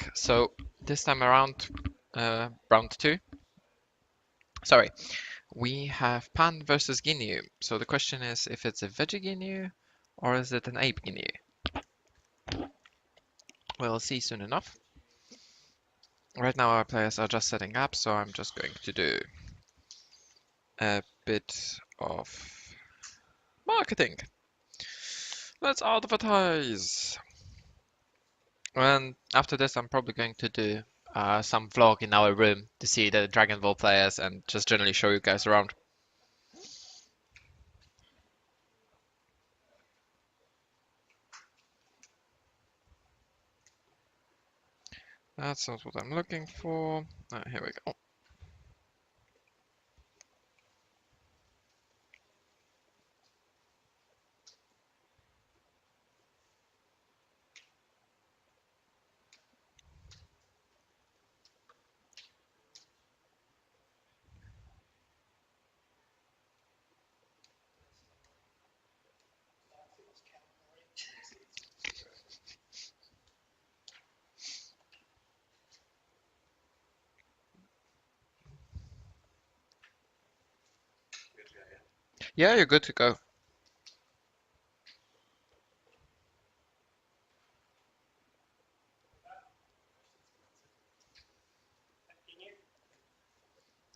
back. So this time around, round 2. Sorry, we have Pan versus Ginyu. So the question is if it's a veggie Ginyu or is it an ape Ginyu? We'll see soon enough. Right now our players are just setting up, so I'm just going to do a bit of marketing. Let's advertise. And after this, I'm probably going to do some vlog in our room to see the Dragon Ball players and just generally show you guys around. That's not what I'm looking for. Here we go. Yeah, you're good to go.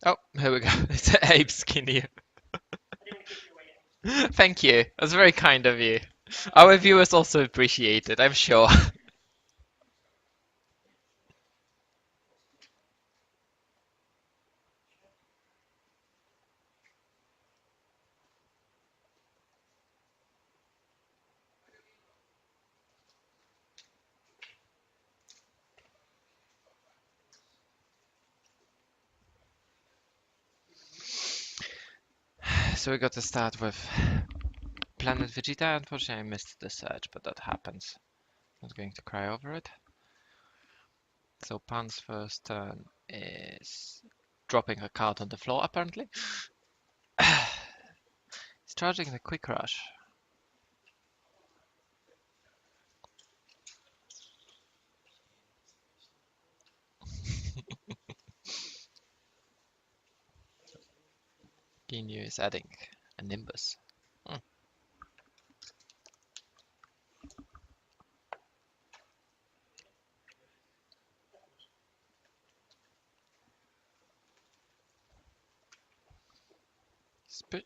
Oh, here we go. It's an ape skinny. Thank you. That's very kind of you. Our viewers also appreciate it, I'm sure. So we got to start with Planet Vegeta. Unfortunately, I missed the search, but that happens. Not going to cry over it. So Pan's first turn is dropping a card on the floor, apparently. He's charging the Quick Rush. Ginyu is adding a Nimbus. Hmm.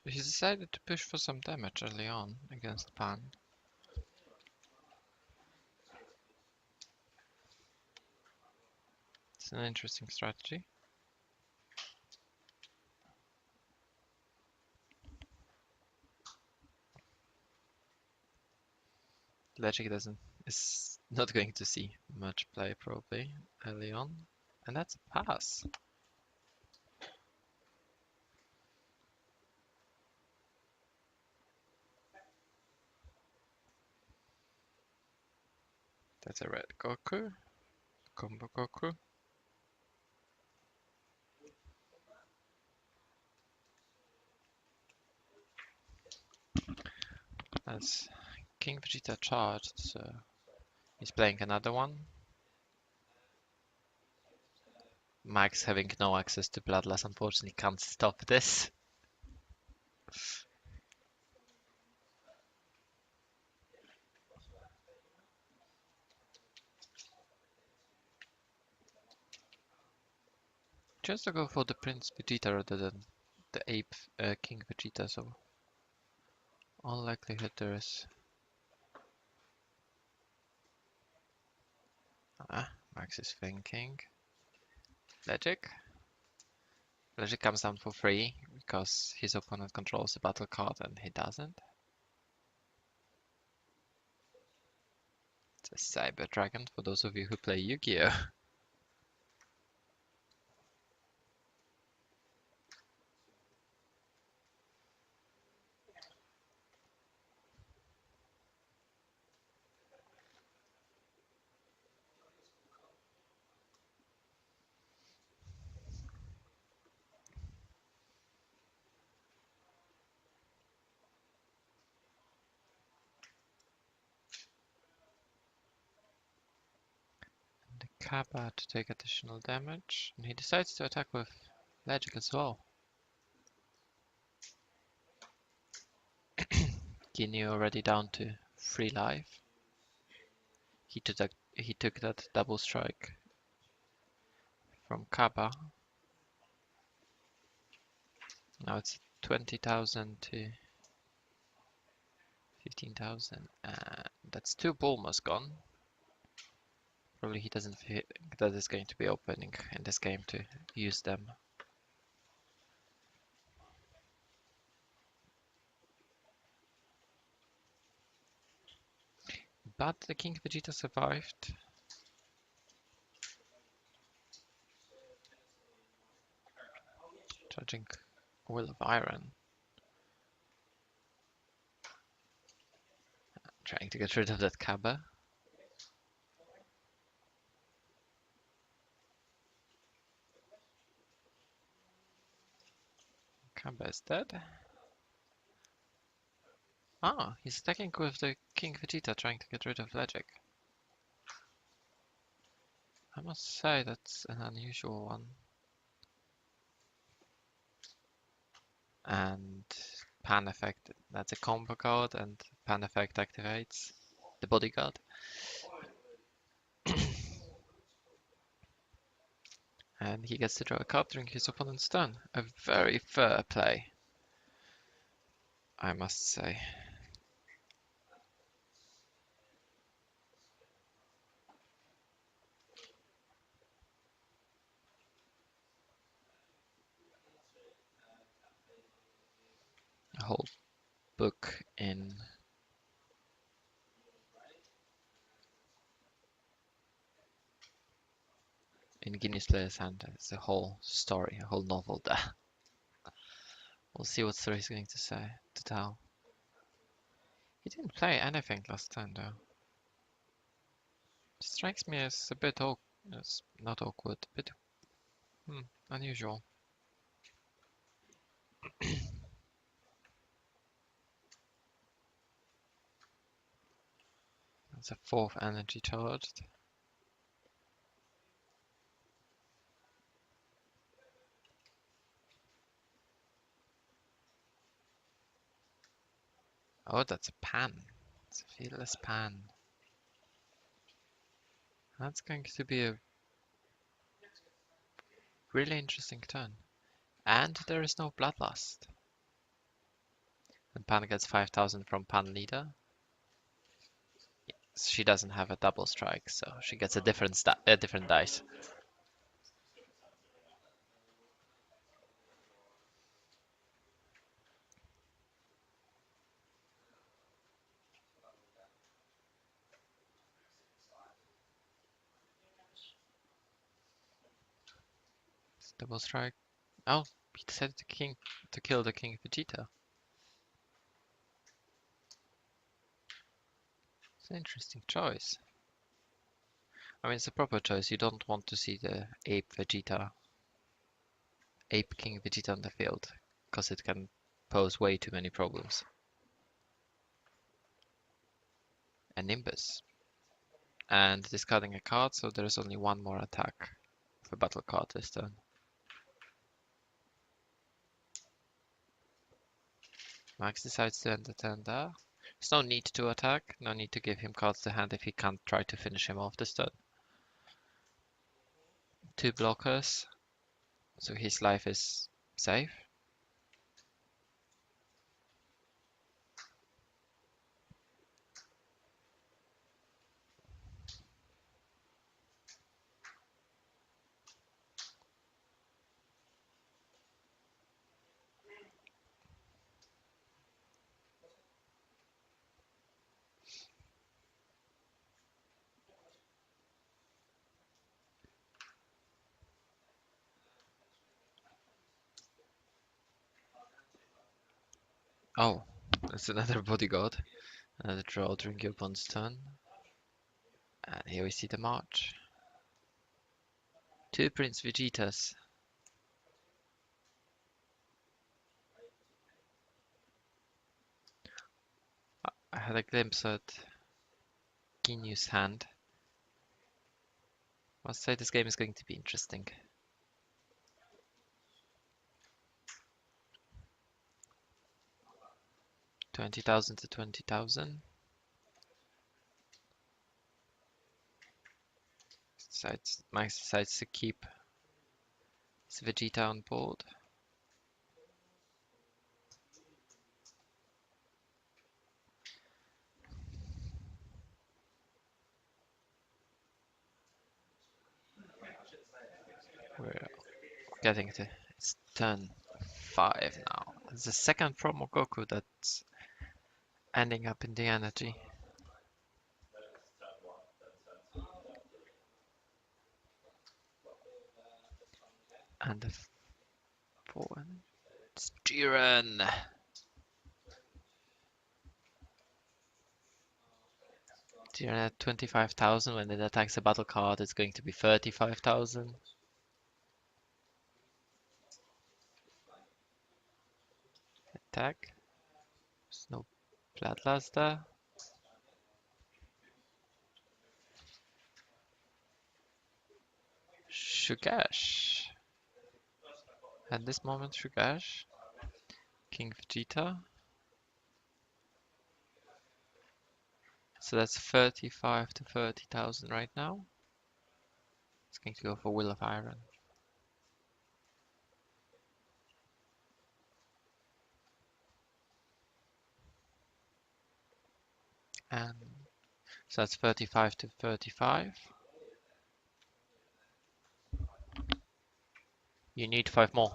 He's decided to push for some damage early on against Pan. It's an interesting strategy. Logic is not going to see much play probably early on. And that's a pass. That's a red Goku. Combo Goku. That's King Vegeta charged, so he's playing another one. Max having no access to Bloodlust unfortunately can't stop this. Just to go for the Prince Vegeta rather than the Ape King Vegeta, so all likelihood there is. Max is thinking. Logic. Logic comes down for free because his opponent controls the battle card and he doesn't. It's a Cyber Dragon for those of you who play Yu-Gi-Oh! The Kappa to take additional damage, and he decides to attack with Logic as well. Ginyu already down to 3 life. He took that double strike from Kappa. Now it's 20,000 to 15,000, and that's 2 Bulmas gone. Probably he doesn't think that is going to be opening in this game to use them. But the King Vegeta survived. Charging Will of Iron. Trying to get rid of that Kappa. Kappa is dead. Ah, he's attacking with the King Vegeta, trying to get rid of Logic. I must say that's an unusual one. And Pan Effect, that's a combo card, and Pan Effect activates the bodyguard. And he gets to draw a card during his opponent's turn. A very fair play, I must say. A whole book in Guinness Player's hand. It's a whole story, a whole novel there. We'll see what story he's going to say to tell. He didn't play anything last time though. Strikes me as a bit not awkward, a bit unusual. That's a 4th energy charged. Oh, that's a pan. It's a fearless pan. That's going to be a really interesting turn. And there is no bloodlust. And Pan gets 5,000 from Pan Leader. She doesn't have a double strike, so she gets a different dice. Double strike. Oh, he decided to kill the King Vegeta. It's an interesting choice. I mean, it's a proper choice. You don't want to see the Ape King Vegeta on the field, because it can pose way too many problems. A Nimbus. And discarding a card, so there is only one more attack for battle card this turn. Max decides to end the turn there. There's no need to attack, no need to give him cards to hand if he can't try to finish him off this turn. 2 blockers, so his life is safe. Oh, that's another bodyguard. Another draw during your opponent's turn. And here we see the march. 2 Prince Vegetas. I had a glimpse at Ginyu's hand. must say this game is going to be interesting. $20,000 to 20,000. Max decides to keep his Vegeta on board. We're getting to it's turn 5 now. It's the second promo Goku that's ending up in the energy. And the fourth, it's Jiren. Jiren at 25,000. When it attacks a battle card, it's going to be 35,000. Attack. There's no bloodlust there. Shugash. At this moment, Shugash. King Vegeta. So that's 35 to 30,000 right now. It's going to go for Will of Iron. And so that's 35 to 35. You need 5 more.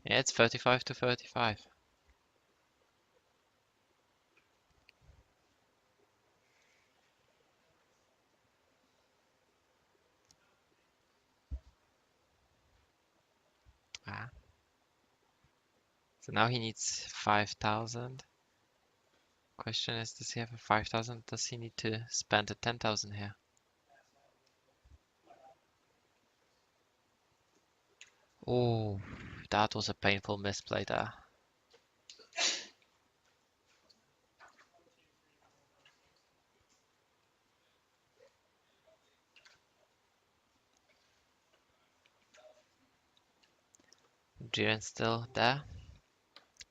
Yeah, it's 35 to 35. Ah. So now he needs 5,000. Question is, does he have a 5,000? Does he need to spend a 10,000 here? Oh, that was a painful misplay there. Jiren's still there,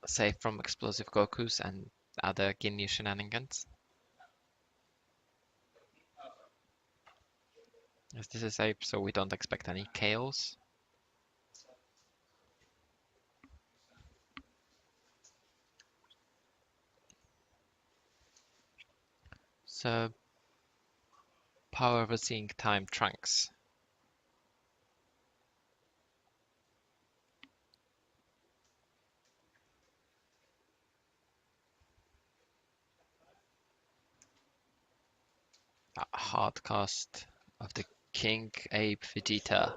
safe from explosive Gokus and other Ginyu shenanigans. As this is Ape, so we don't expect any chaos. So, power overseeing time Trunks. A hard cast of the King Ape Vegeta.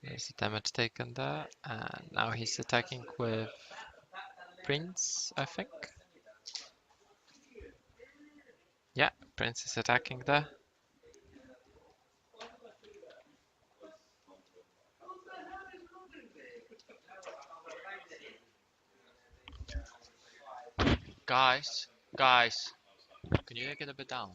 There's the damage taken there, and now he's attacking with Prince, I think. Yeah, Prince is attacking there. Guys, can you get a bit down?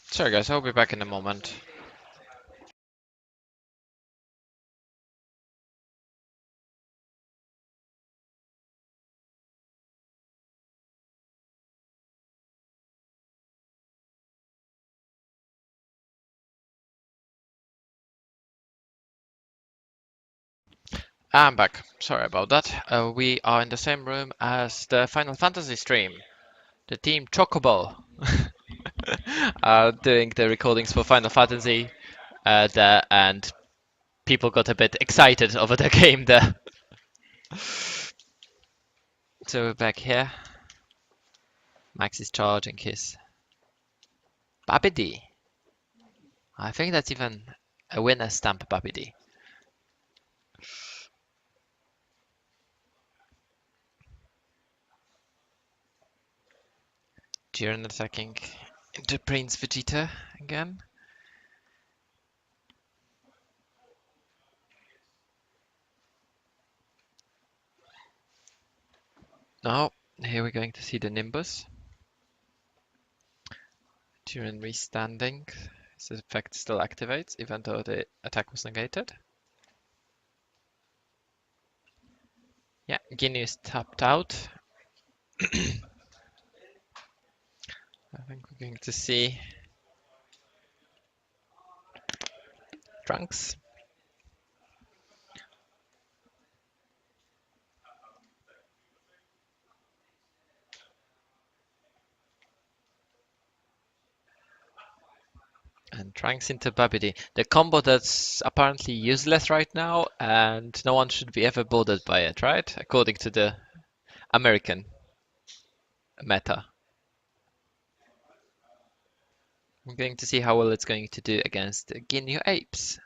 Sorry guys, I'll be back in a moment. I'm back. Sorry about that. We are in the same room as the Final Fantasy stream. The team Chocobo are doing the recordings for Final Fantasy there, and people got a bit excited over the game there. So we're back here. Max is charging his Babidi. I think that's even a winner stamp Babidi. Jiren attacking into Prince Vegeta again. Now, here we're going to see the Nimbus. Jiren restanding. His effect still activates, even though the attack was negated. Yeah, Ginyu is tapped out. I think we're going to see Trunks. And Trunks into Babidi. The combo that's apparently useless right now, and no one should be ever bothered by it, right? According to the American meta. I'm going to see how well it's going to do against Ginyu Apes.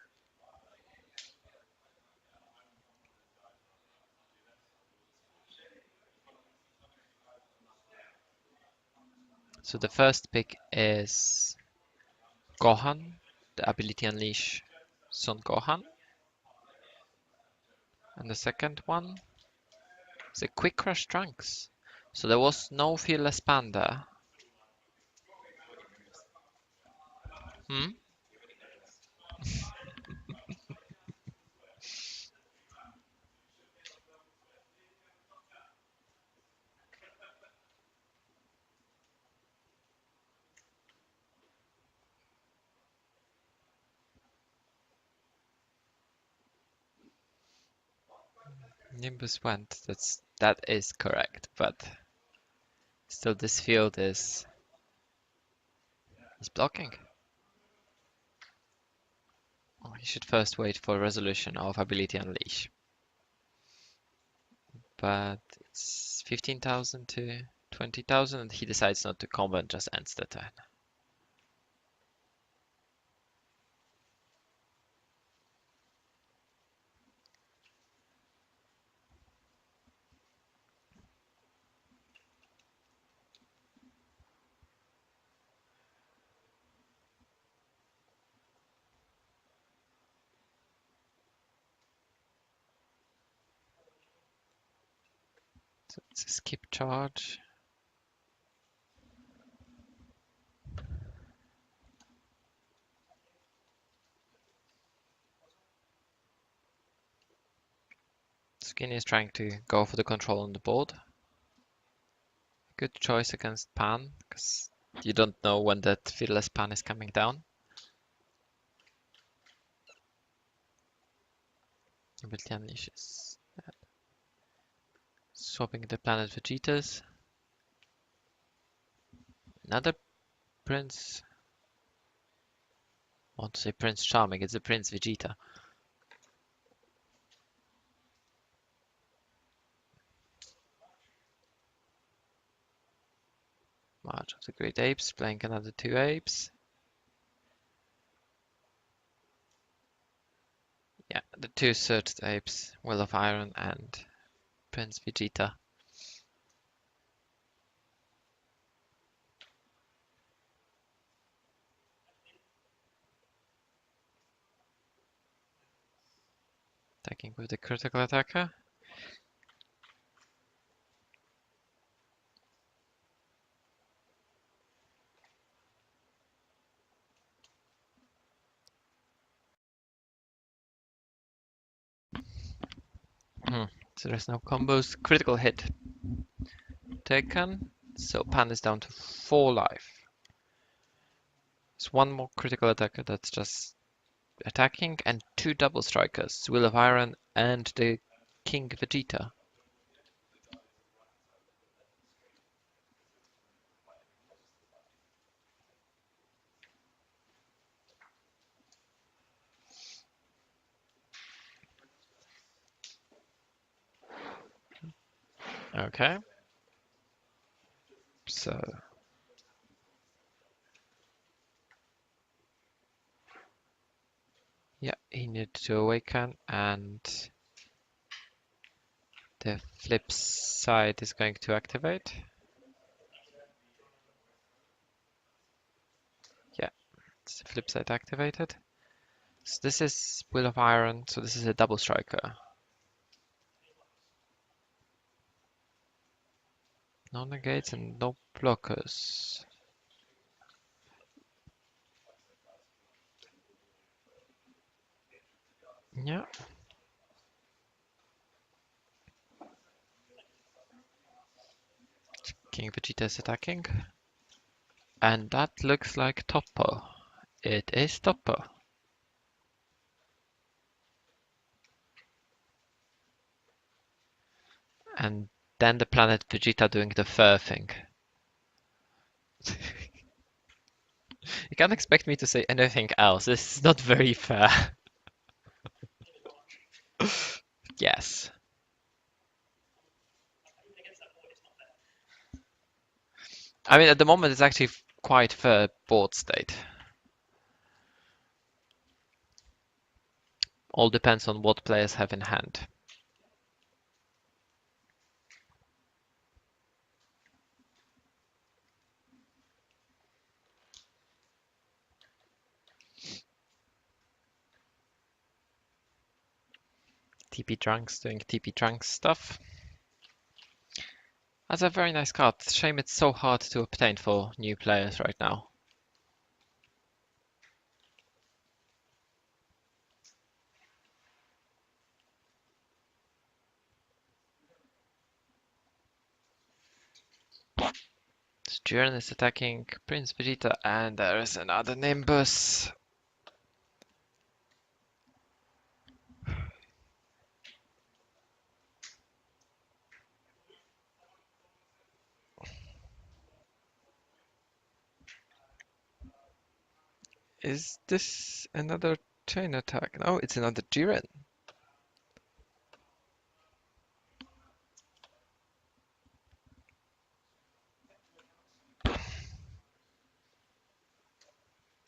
So the first pick is Gohan, the ability Unleash Son Gohan. And the second one is a Quick Crush Trunks. So there was no Fearless Panda. Hmm? Nimbus went. That is correct, but still this field is blocking. Oh, he should first wait for resolution of ability Unleash. But it's 15,000 to 20,000 and he decides not to combo and just ends the turn. So it's a skip charge. Skinny is trying to go for the control on the board. Good choice against Pan, because you don't know when that fearless Pan is coming down. Ability unleashes. Swapping the planet Vegetas. Another Prince. I want to say Prince Charming, it's a Prince Vegeta. March of the Great Apes, playing another two apes. Yeah, the two searched apes, Will of Iron and Prince Vegeta. Attacking with the critical attacker. So there's no combos. Critical hit taken. So Pan is down to 4 life. There's one more critical attacker that's just attacking and two double strikers, Will of Iron and the King Vegeta. Okay. So yeah, he needed to awaken and the flip side is going to activate. flip side activated. So this is Wheel of Iron, so this is a double striker. No negates and no blockers. Yeah. King Vegeta is attacking. And that looks like Toppo. It is Toppo. And then the planet Vegeta doing the fur thing. You can't expect me to say anything else. This is not very fair. Yes. I mean, at the moment, it's actually quite fair board state. All depends on what players have in hand. TP Trunks doing TP Trunks stuff. That's a very nice card. Shame it's so hard to obtain for new players right now. Jiren is attacking Prince Vegeta, and there is another Nimbus. Is this another chain attack? No, it's another Jiren.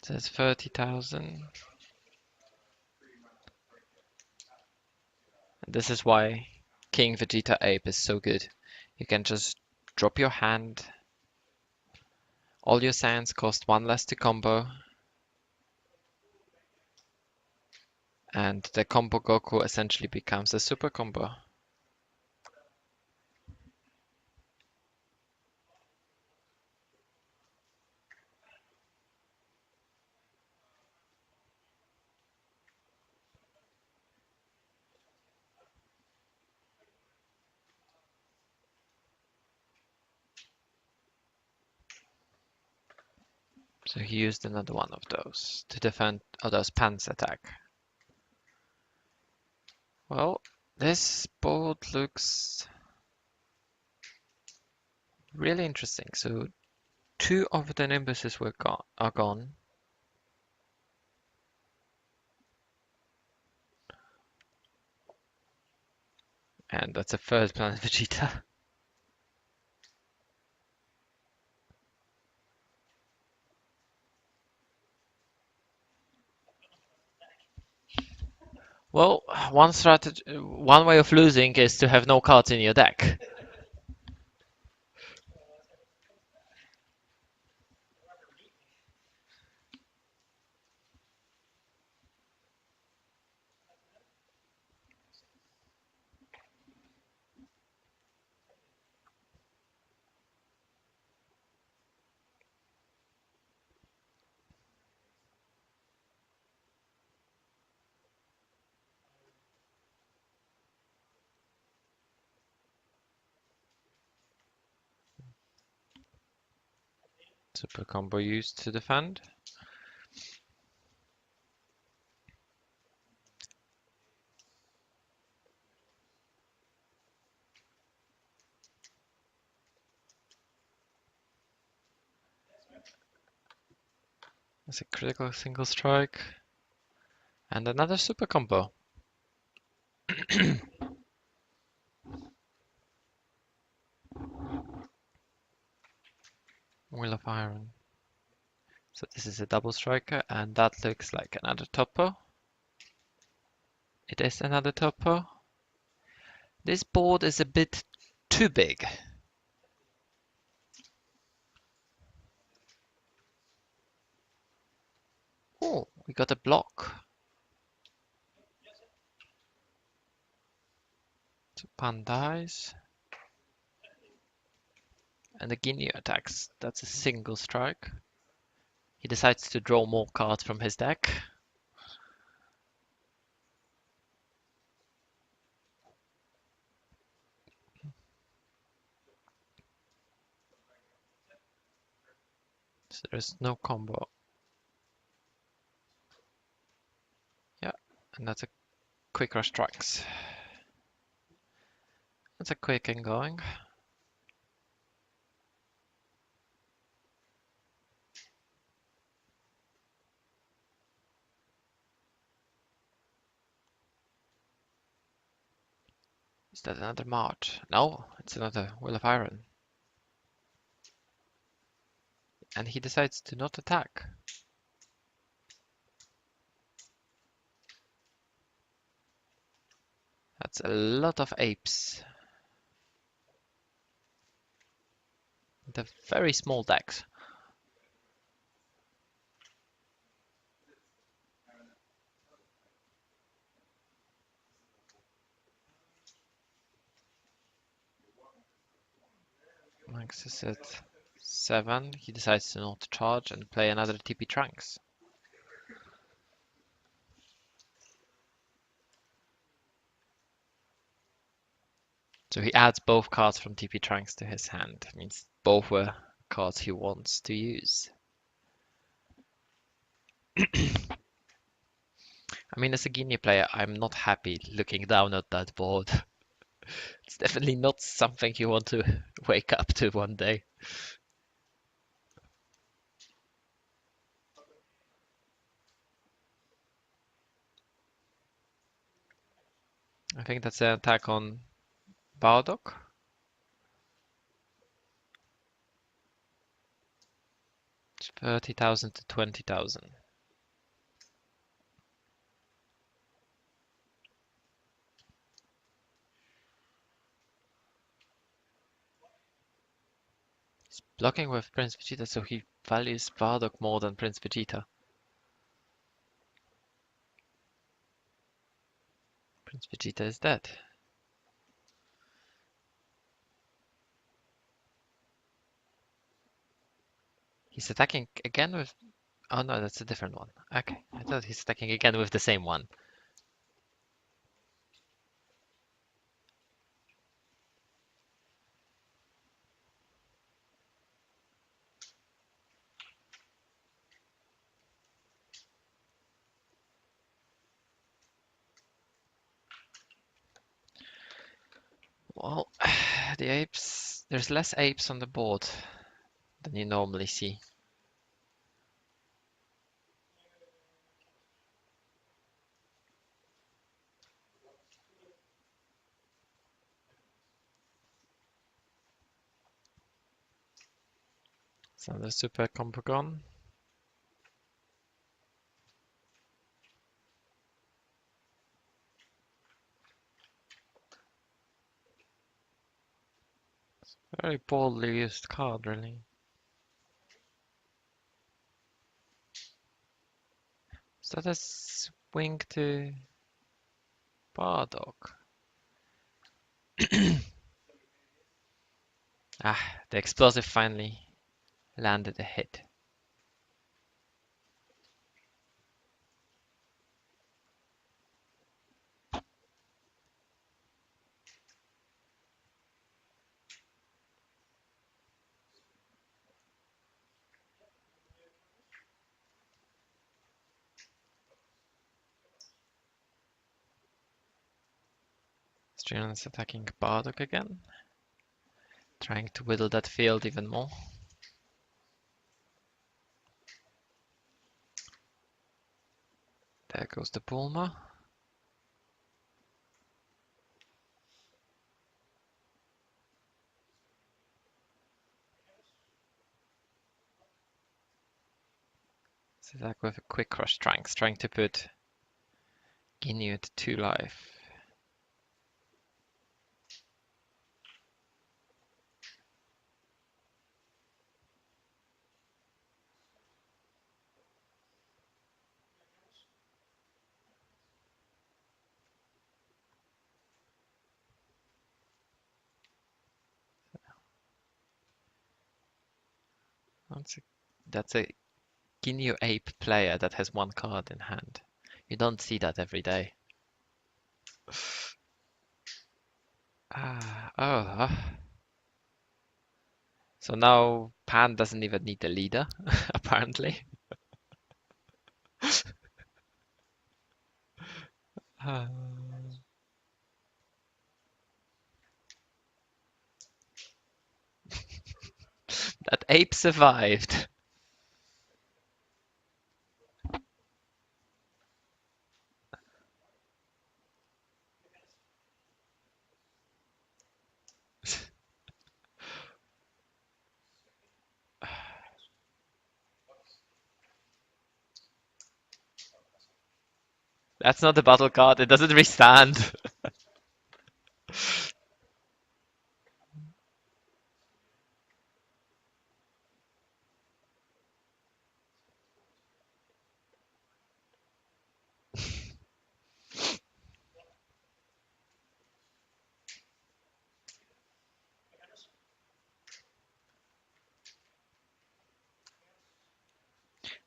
Says 30,000. This is why King Vegeta Ape is so good. You can just drop your hand. All your sands cost one less to combo. And the combo Goku essentially becomes a super combo. So he used another one of those to defend those pants attack. Well, this board looks really interesting. So two of the Nimbuses are gone. And that's a third planet Vegeta. Well, one way of losing is to have no cards in your deck. Super combo used to defend. That's a critical single strike. And another super combo. Wheel of Iron. So this is a double striker, and that looks like another Toppo. It is another Toppo. This board is a bit too big. Cool, we got a block. So Pan dies. And the Ginyu attacks. That's a single strike. He decides to draw more cards from his deck. So there's no combo. Yeah, and that's a quick rush strikes. That's a quick and going. Is that another March? No, it's another Will of Iron. And he decides to not attack. That's a lot of apes. The very small decks. Max is at 7. He decides to not charge and play another TP Trunks. So he adds both cards from TP Trunks to his hand. It means both were cards he wants to use. I mean, as a Guinea player, I'm not happy looking down at that board. It's definitely not something you want to wake up to one day. I think that's an attack on Bardock. It's 30,000 to 20,000. He's blocking with Prince Vegeta, so he values Bardock more than Prince Vegeta. Prince Vegeta is dead. He's attacking again with... Oh no, that's a different one. Okay, I thought he's attacking again with the same one. Well, the apes... There's less apes on the board than you normally see. So the Super Combo gone. Very poorly used card, really. Is that a swing to Bardock? Ah, the explosive finally landed a hit. Strian's attacking Bardock again, trying to whittle that field even more. There goes the Bulma. Let's attack with a quick crush Trunks, trying to put Ginyu at 2 life. That's a Ginyu Ape player that has one card in hand. You don't see that every day. Oh. So now Pan doesn't even need a leader, apparently. Uh, that ape survived. That's not a battle card. It doesn't restand.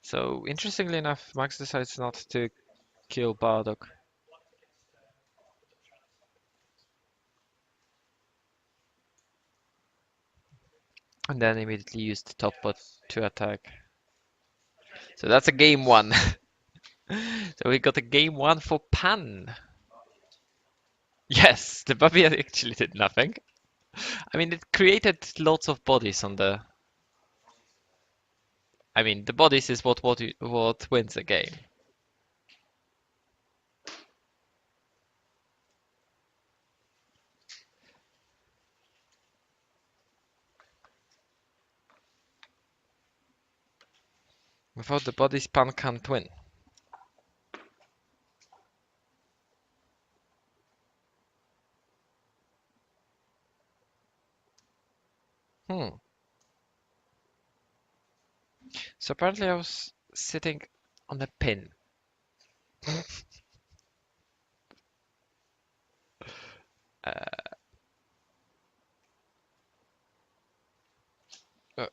So interestingly enough, Max decides not to kill Bardock. And then immediately used top bot to attack. So that's a game one. So we got a game one for Pan. Yes, the Bubby actually did nothing. I mean, it created lots of bodies on the. I mean, the bodies is what wins a game. Without the bodies, Pan can't win. Hmm. So apparently I was sitting on a pin.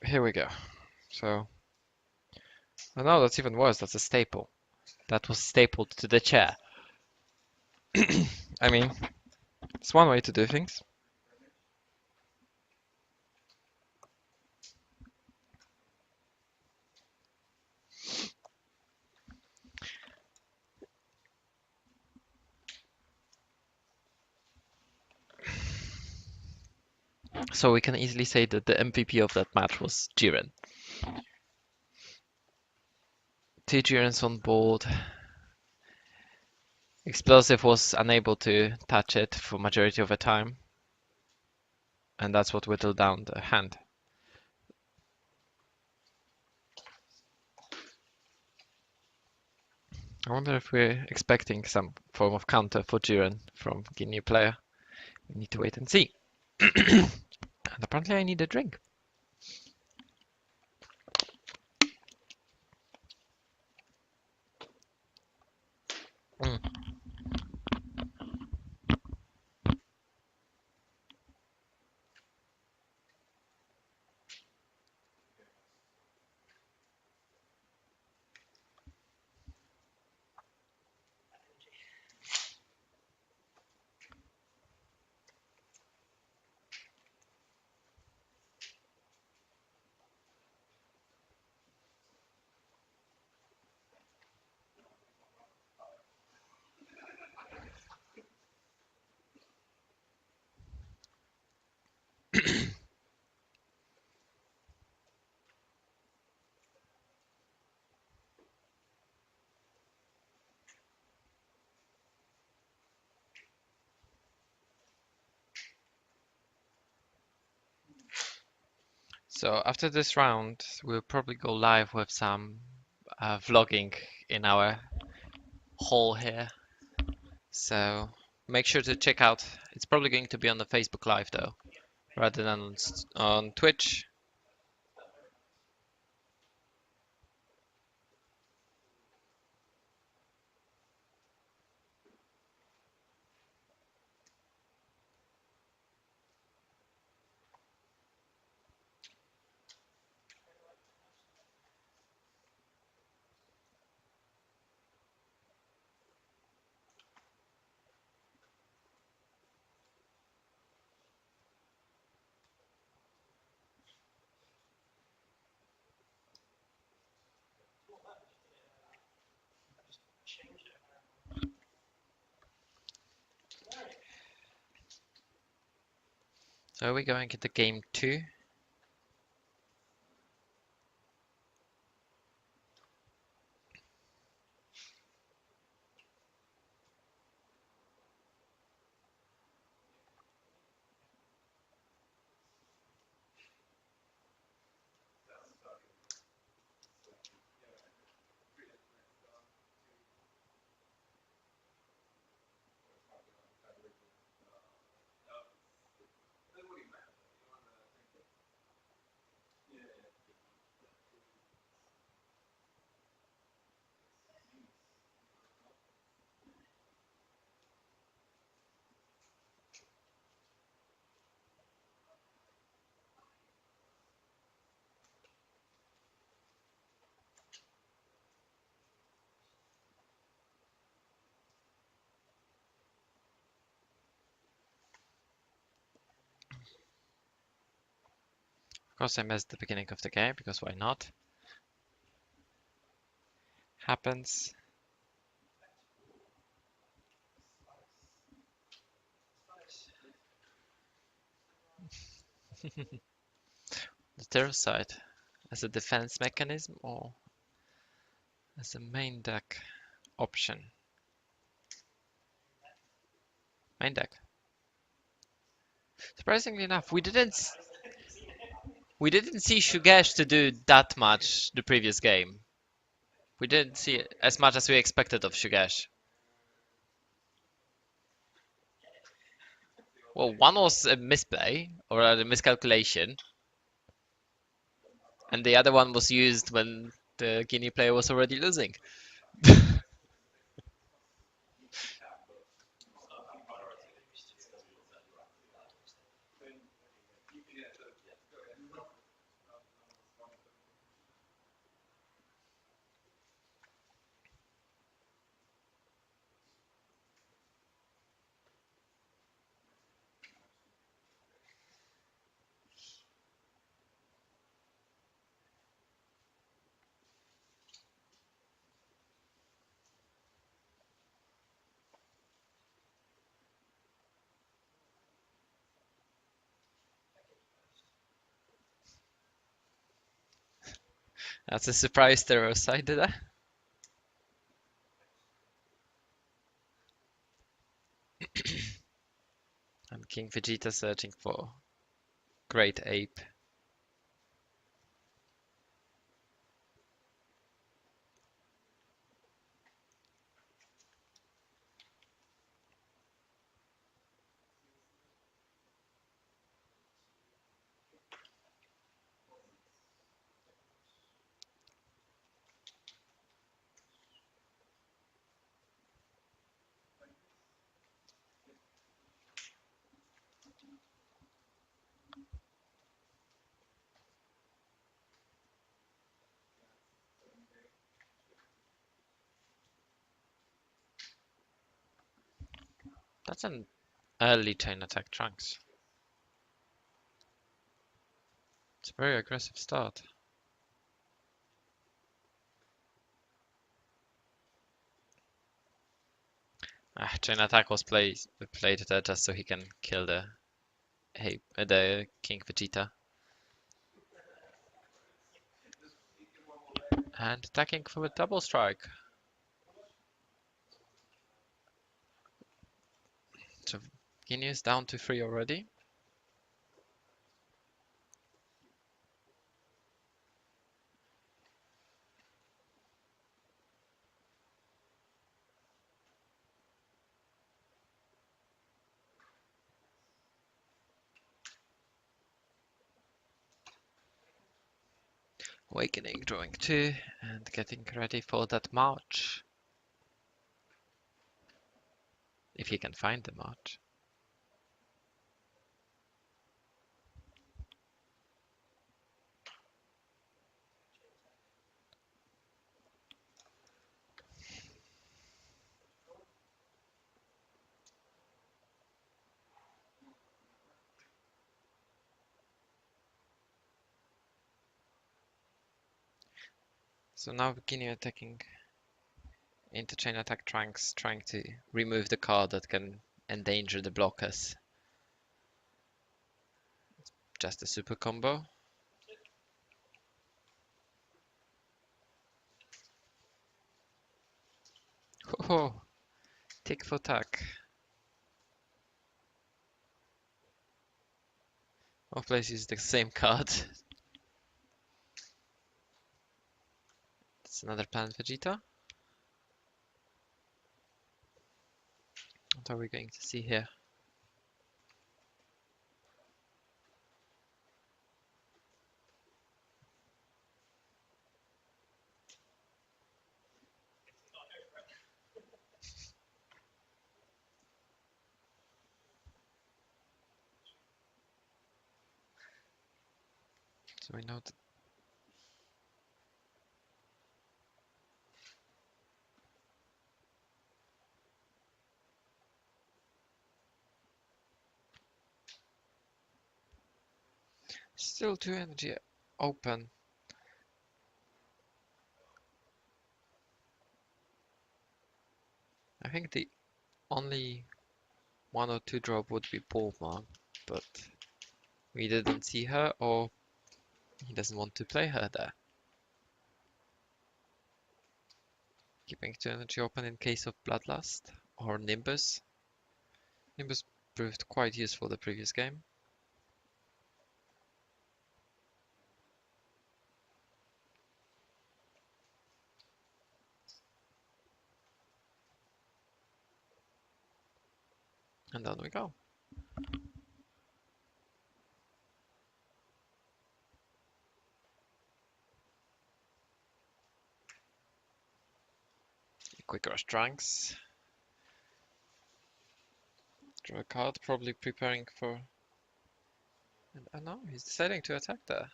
Here we go. So, oh no, that's even worse. That's a staple. That was stapled to the chair. I mean, it's one way to do things. So we can easily say that the MVP of that match was Jiren. 2 Jirens on board. Explosive was unable to touch it for majority of the time. And that's what whittled down the hand. I wonder if we're expecting some form of counter for Jiren from Ginyu player. We need to wait and see. And apparently I need a drink. Mm. So after this round, we'll probably go live with some vlogging in our hall here. So make sure to check out. It's probably going to be on the Facebook Live though, rather than on Twitch. So are we going into game 2? Of course I missed the beginning of the game, because why not? Happens. The zero side as a defense mechanism or as a main deck option? Main deck. Surprisingly enough, we didn't see Shugesh to do that much the previous game. We didn't see as much as we expected of Shugesh. Well, one was a misplay or a miscalculation, and the other one was used when the Guinea player was already losing. That's a surprise terror side, did I? And King Vegeta searching for Great Ape. That's an early chain attack Trunks. It's a very aggressive start. Chain attack was played there just so he can kill the King Vegeta. And attacking for a double strike. So Ginyu is down to 3 already. Awakening, drawing 2, and getting ready for that march. If he can find the march. So now Ginyu attacking into chain attack Trunks, trying to remove the card that can endanger the blockers. Just a super combo. Ho, tick for tack. Both players use the same card. That's another Planet Vegeta. What are we going to see here? So we know that still 2 energy open. I think the only 1 or 2 drop would be Bulma, but we didn't see her, or he doesn't want to play her there. Keeping 2 energy open in case of Bloodlust or Nimbus. Nimbus proved quite useful the previous game. And down we go. Quick Rush Trunks. Draw a card, probably preparing for... And oh no, he's deciding to attack there.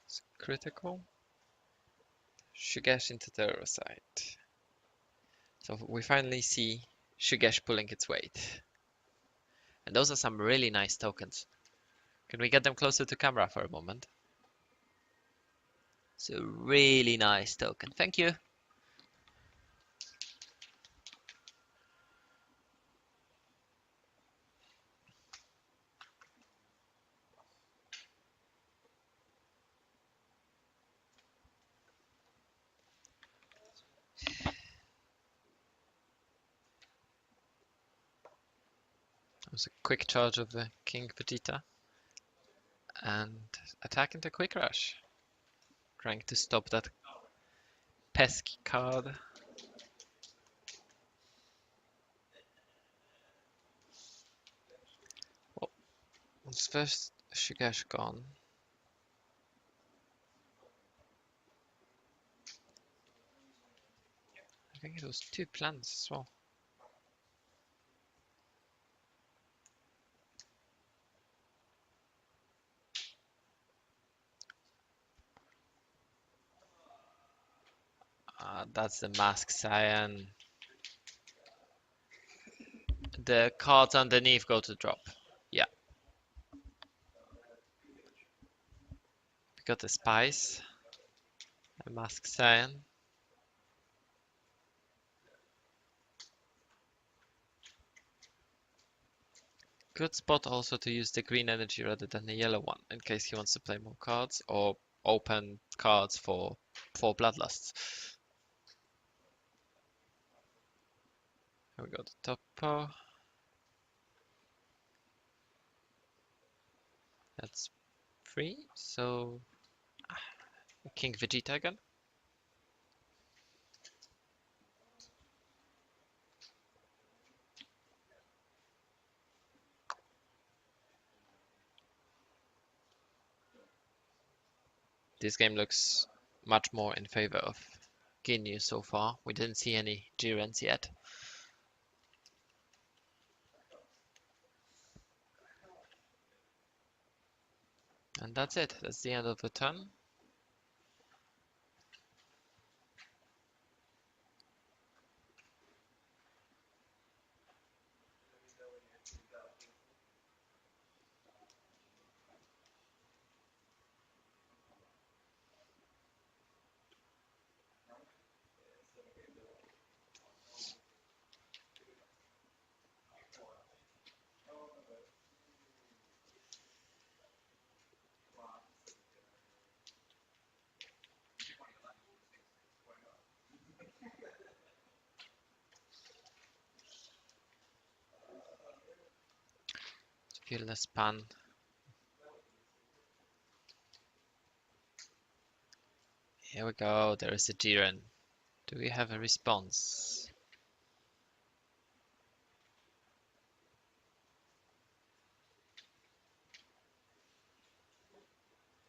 It's critical. Shugesh into Terrorsight. So we finally see Shugesh pulling its weight. And those are some really nice tokens. Can we get them closer to camera for a moment? It's a really nice token. Thank you. That was a quick charge of the King Vegeta. And attack into Quick Rush. Trying to stop that pesky card. Well, once first Shugesh gone. I think it was 2 plants as well. That's the Mask Cyan. The cards underneath go to drop. Yeah. We got the Spice. A Mask Cyan. Good spot also to use the green energy rather than the yellow one, in case he wants to play more cards or open cards for Bloodlusts. Here we go, the Topo. That's 3, so King Vegeta again. This game looks much more in favor of Ginyu so far. We didn't see any Jirens yet. And that's it. That's the end of the turn. Fearless pan. Here we go. There is a Jiren. Do we have a response?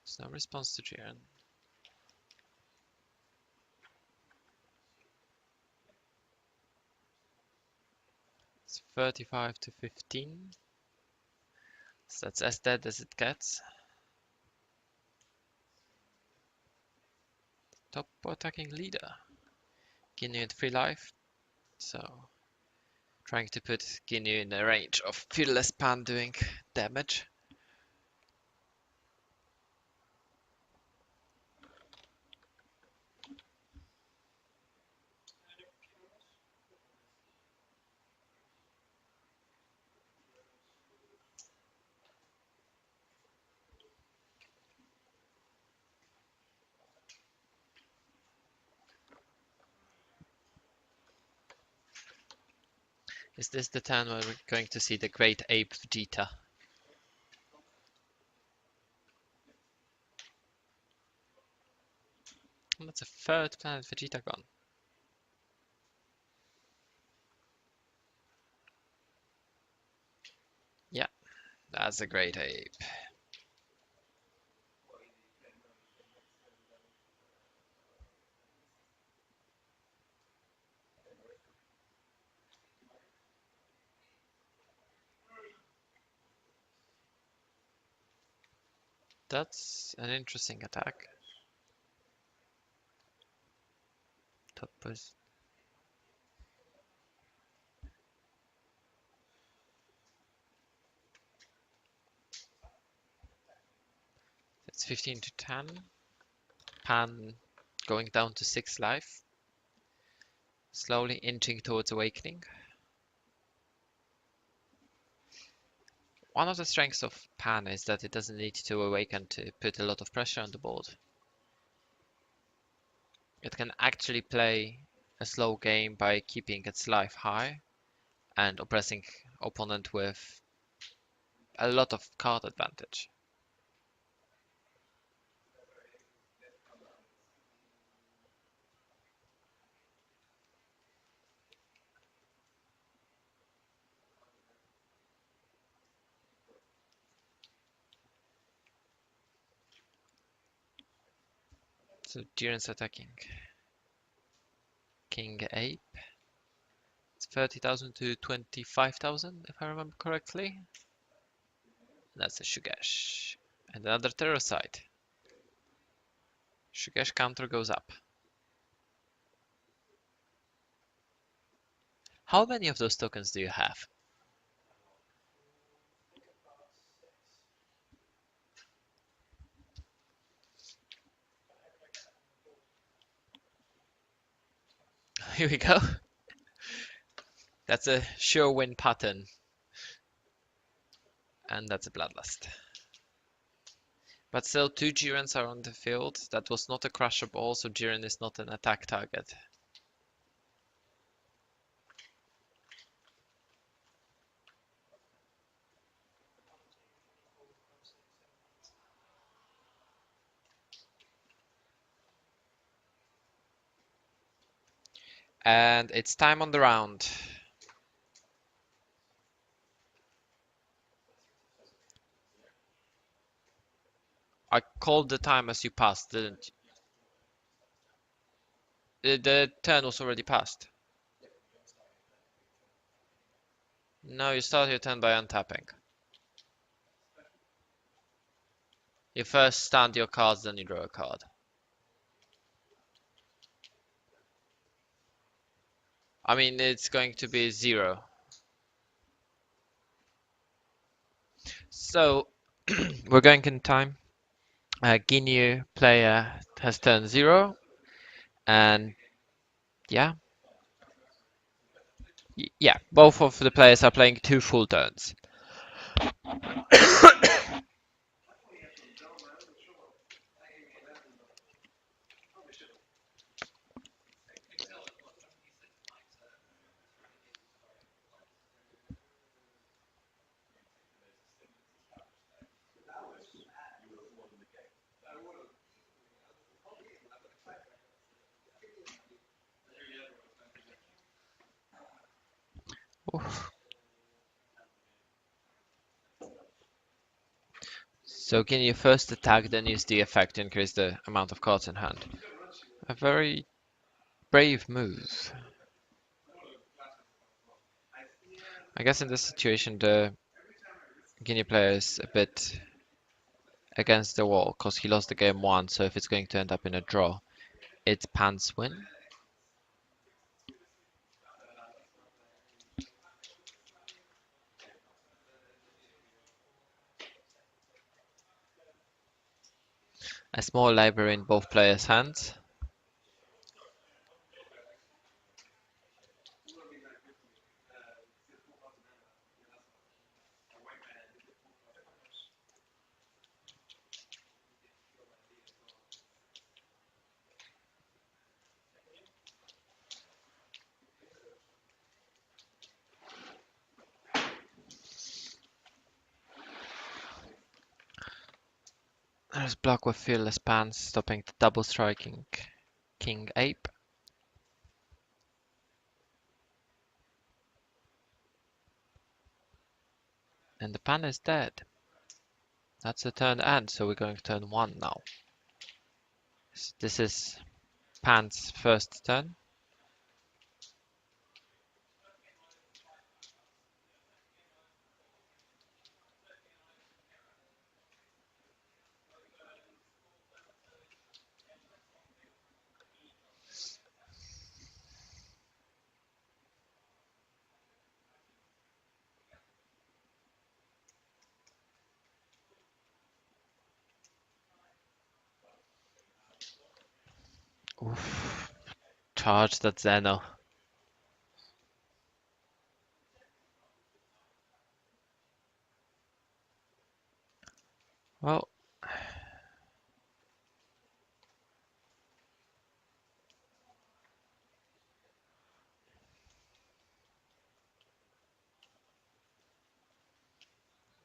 There's no response to Jiren. It's 35 to 15. So that's as dead as it gets. Top attacking leader. Ginyu at 3 life. So trying to put Ginyu in the range of Fearless Pan doing damage. Is this the turn where we're going to see the Great Ape Vegeta? And that's a third planet Vegeta gone. Yeah, that's a Great Ape. That's an interesting attack. Top is it's 15 to 10. Pan going down to 6 life. Slowly inching towards awakening. One of the strengths of Pan is that it doesn't need to awaken to put a lot of pressure on the board. It can actually play a slow game by keeping its life high and oppressing opponent with a lot of card advantage. So Jiren's attacking King Ape. It's 30,000 to 25,000 if I remember correctly. That's a Shugesh. And another Terrorcide. Shugesh counter goes up. How many of those tokens do you have? Here we go. That's a sure win pattern. And that's a Bloodlust. But still, 2 Jirens are on the field. That was not a Crusher Ball, so Jiren is not an attack target. And it's time on the round. I called the time as you passed, didn't you? The turn was already passed. No, you start your turn by untapping. You first stand your cards, then you draw a card. I mean, it's going to be 0. So, we're going in time. Ginyu player has turned 0. And yeah. Yeah, both of the players are playing 2 full turns. Oof. So can you first attack, then use the effect to increase the amount of cards in hand? A very brave move. I guess in this situation the Guinea player is a bit against the wall because he lost the game one, so if it's going to end up in a draw, it's Pan's win. A small library in both players' hands. There's block with fearless Pans, stopping the double striking King Ape. And the Pan is dead. That's the turn end, so we're going to turn one now. This is Pan's first turn. Oof. Charge that Zeno. Well,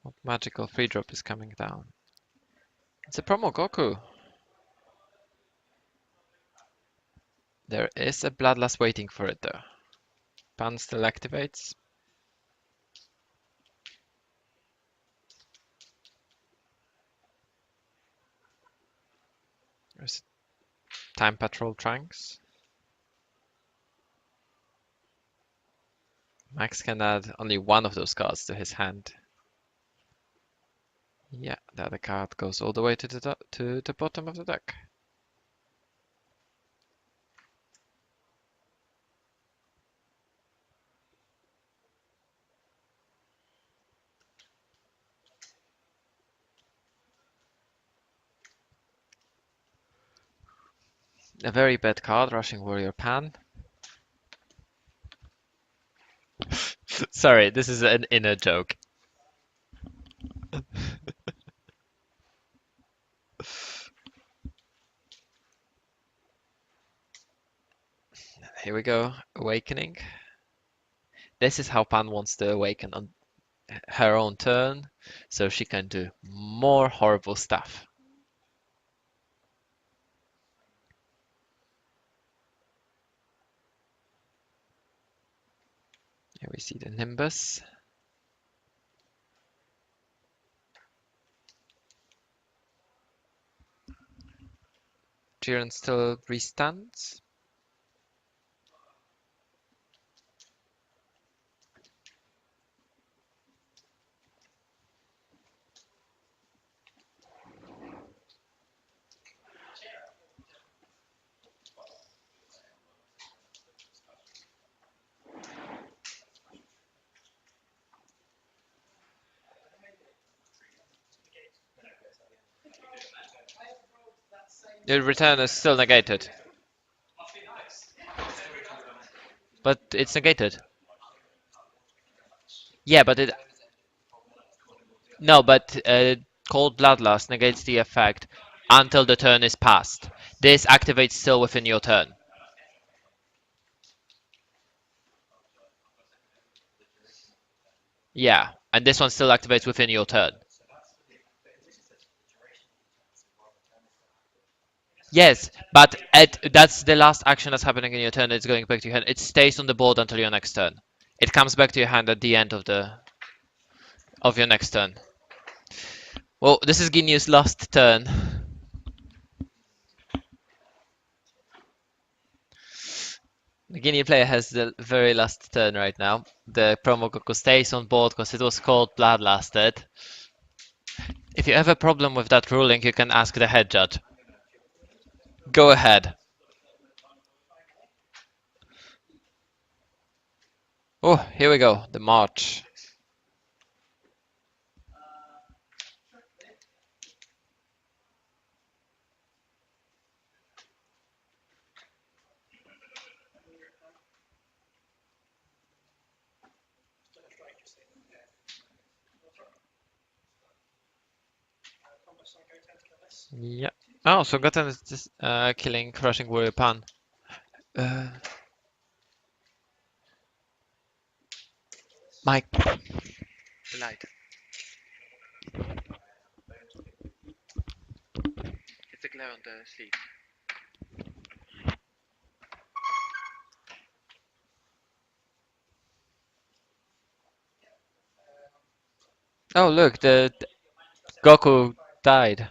what magical free drop is coming down? It's a promo Goku. There is a Bloodlust waiting for it though. Pan still activates. There's Time Patrol Trunks. Max can add only one of those cards to his hand. Yeah, the other card goes all the way to the bottom of the deck. A very bad card, Rushing Warrior Pan. Sorry, this is an inner joke. Here we go, Awakening. This is how Pan wants to awaken on her own turn, so she can do more horrible stuff. Here we see the Nimbus. Jiren still restands. The return is still negated. But it's negated. Yeah, but it... No, but Cold Bloodlust negates the effect until the turn is passed. This activates still within your turn. Yeah, and this one still activates within your turn. Yes, but that's the last action that's happening in your turn. It's going back to your hand. It stays on the board until your next turn. It comes back to your hand at the end of your next turn. Well, this is Ginyu's last turn. The Ginyu player has the very last turn right now. The promo Goku stays on board because it was called Bloodlasted. If you have a problem with that ruling, you can ask the head judge. Go ahead. Oh, here we go. The march. Yeah. Oh, so Goten is just killing Crushing Warrior Pan. Mike. The light. It's a glare on the sleeve. Oh, look, the Goku died.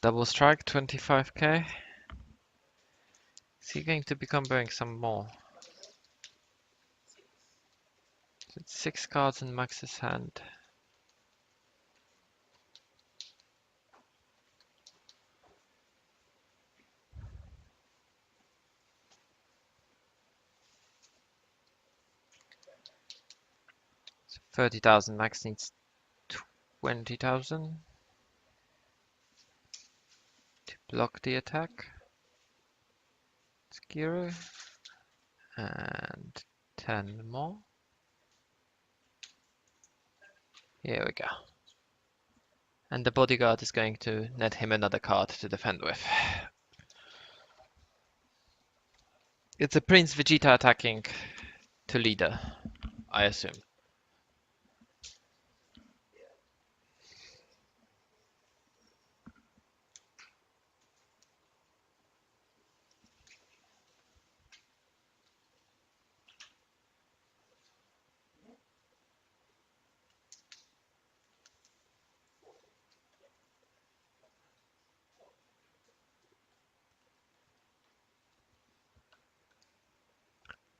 Double strike, 25k. Is he going to be comboing some more? It's 6 cards in Max's hand. So 30,000. Max needs 20,000 to block the attack. Skiro. And 10 more. Here we go. And the bodyguard is going to net him another card to defend with. It's a Prince Vegeta attacking to leader, I assume.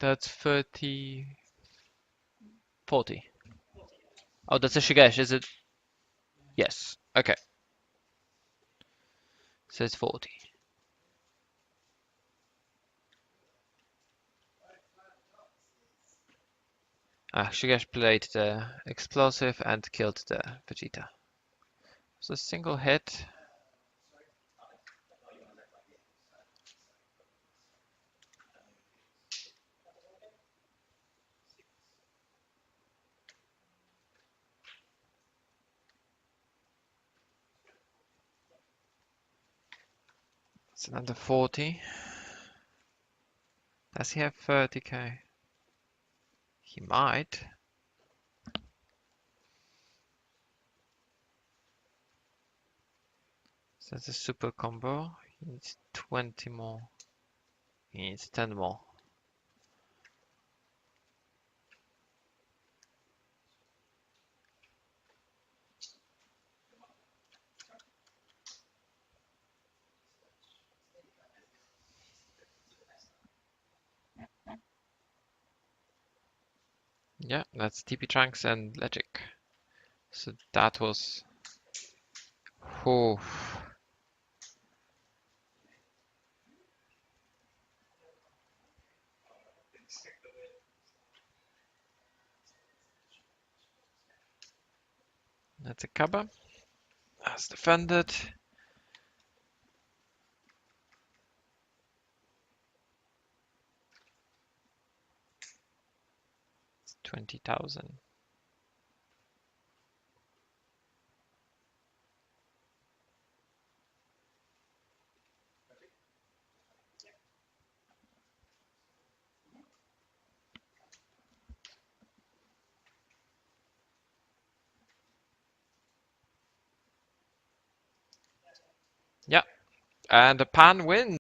That's 30, 40. Oh, that's a Shigesh, is it? Yes. Okay. So it's 40. Shigesh played the explosive and killed the Vegeta. So single hit. It's another 40. Does he have 30k? He might. So that's a super combo. He needs 20 more. He needs 10 more. Yeah, that's TP Trunks and Logic. So that was... Oh. That's a Kaba. As defended. 20,000. And the pan wins.